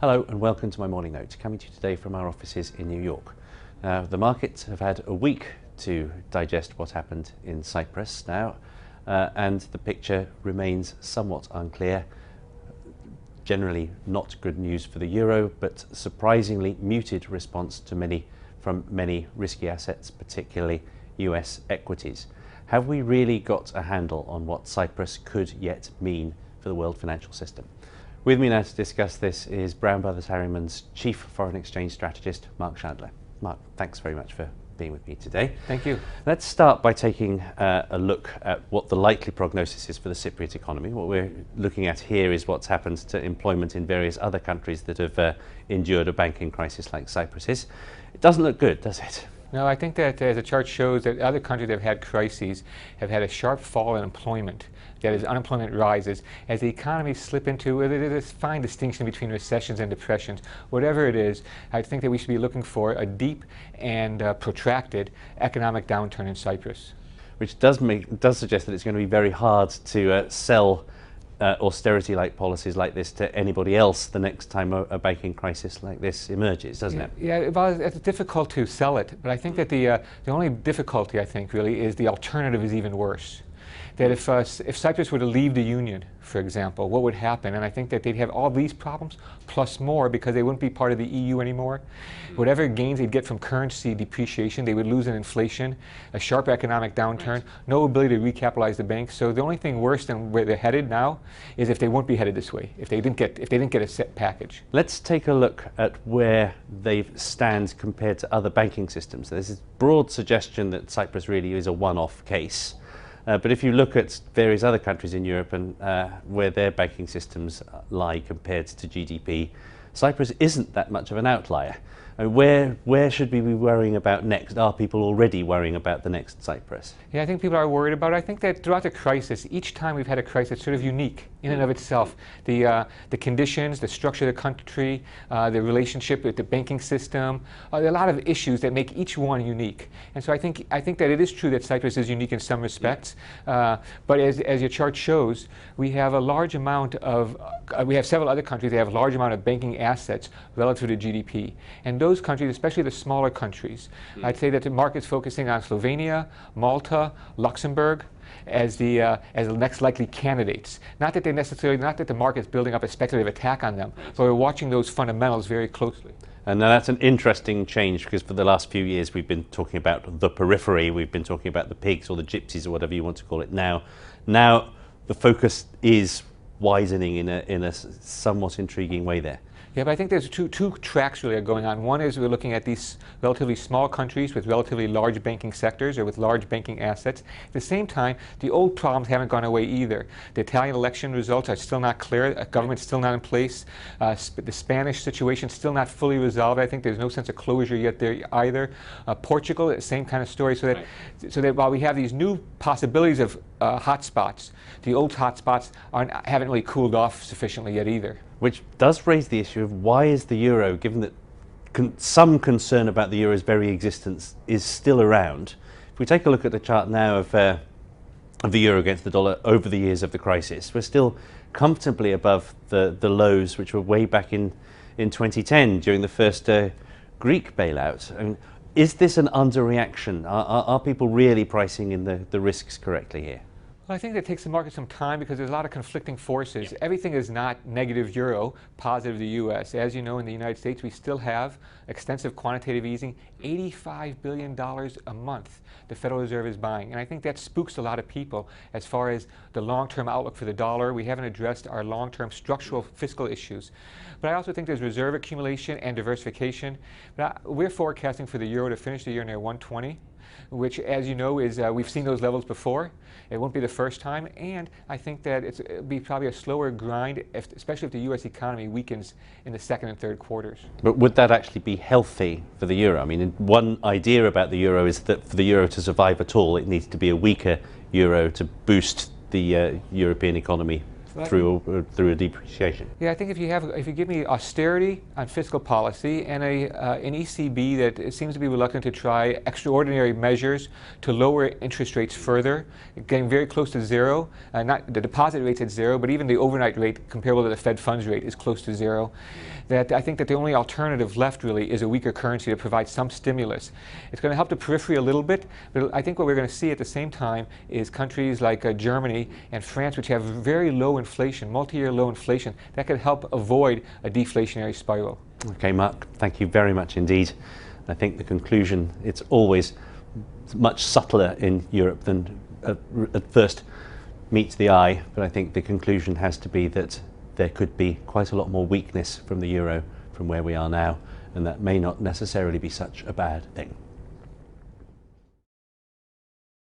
Hello and welcome to my morning note, coming to you today from our offices in New York. Now, the markets have had a week to digest what happened in Cyprus now, and the picture remains somewhat unclear. Generally not good news for the euro, but surprisingly muted response to from many risky assets, particularly US equities. Have we really got a handle on what Cyprus could yet mean for the world financial system? With me now to discuss this is Brown Brothers Harriman's Chief Foreign Exchange Strategist, Marc Chandler. Marc, thanks very much for being with me today. Thank you. Let's start by taking a look at what the likely prognosis is for the Cypriot economy. What we're looking at here is what's happened to employment in various other countries that have endured a banking crisis like Cyprus's. It doesn't look good, does it? No, I think that as the chart shows that other countries that have had crises have had a sharp fall in employment. That is, unemployment rises as the economies slip into, there's a fine distinction between recessions and depressions. Whatever it is, I think that we should be looking for a deep and protracted economic downturn in Cyprus. Which does suggest that it's going to be very hard to sell austerity-like policies like this to anybody else the next time a banking crisis like this emerges, doesn't it? Yeah, well, it's difficult to sell it, but I think that the only difficulty, I think, really, is the alternative is even worse. That if Cyprus were to leave the Union, for example, what would happen? And I think that they'd have all these problems plus more because they wouldn't be part of the EU anymore. Whatever gains they'd get from currency depreciation, they would lose in inflation, a sharp economic downturn, no ability to recapitalize the banks. So the only thing worse than where they're headed now is if they won't be headed this way, if they didn't get a set package. Let's take a look at where they stand compared to other banking systems. There's this broad suggestion that Cyprus really is a one-off case. But if you look at various other countries in Europe and where their banking systems lie compared to GDP, Cyprus isn't that much of an outlier. I mean, where should we be worrying about next? Are people already worrying about the next Cyprus? Yeah, I think people are worried about it. I think that throughout the crisis, each time we've had a crisis, it's sort of unique in and of itself. The conditions, the structure of the country, the relationship with the banking system, there are a lot of issues that make each one unique. And so I think that it is true that Cyprus is unique in some respects. But as your chart shows, we have a large amount of, we have several other countries that have a large amount of banking assets relative to GDP. And those countries, especially the smaller countries, I'd say that the market's focusing on Slovenia, Malta, Luxembourg as the next likely candidates. Not that the market's building up a speculative attack on them, but we're watching those fundamentals very closely. And now that's an interesting change because for the last few years we've been talking about the periphery, we've been talking about the pigs or the gypsies or whatever you want to call it now. Now the focus is widening in a somewhat intriguing way there. Yeah, but I think there's two tracks really are going on. One is we're looking at these relatively small countries with relatively large banking sectors or with large banking assets. At the same time, the old problems haven't gone away either. The Italian election results are still not clear. A government's still not in place. The Spanish situation still not fully resolved. I think there's no sense of closure yet there either. Portugal, same kind of story. So that while we have these new possibilities of hotspots, the old hotspots haven't really cooled off sufficiently yet either. Which does raise the issue of why is the euro, given that some concern about the euro's very existence is still around. If we take a look at the chart now of the euro against the dollar over the years of the crisis, we're still comfortably above the lows which were way back in 2010 during the first Greek bailout. I mean, is this an underreaction? Are people really pricing in the risks correctly here? Well, I think that takes the market some time because there's a lot of conflicting forces. Everything is not negative euro, positive the U.S. As you know, in the United States, we still have extensive quantitative easing, $85 billion a month the Federal Reserve is buying. And I think that spooks a lot of people as far as the long-term outlook for the dollar. We haven't addressed our long-term structural fiscal issues. But I also think there's reserve accumulation and diversification. But we're forecasting for the euro to finish the year near 120. Which, as you know, is we've seen those levels before. It won't be the first time, and I think that it'll be probably a slower grind, especially if the U.S. economy weakens in the second and third quarters. But would that actually be healthy for the euro? I mean, one idea about the euro is that for the euro to survive at all, it needs to be a weaker euro to boost the European economy through a depreciation. Yeah, I think if you give me austerity on fiscal policy and an ECB that seems to be reluctant to try extraordinary measures to lower interest rates further, getting very close to zero, not the deposit rate's at zero, but even the overnight rate comparable to the Fed funds rate is close to zero, that I think that the only alternative left really is a weaker currency to provide some stimulus. It's going to help the periphery a little bit, but I think what we're going to see at the same time is countries like Germany and France, which have very low inflation, multi-year low inflation, that could help avoid a deflationary spiral. Okay, Mark, thank you very much indeed. I think the conclusion, it's always much subtler in Europe than at first meets the eye, but I think the conclusion has to be that there could be quite a lot more weakness from the euro from where we are now, and that may not necessarily be such a bad thing.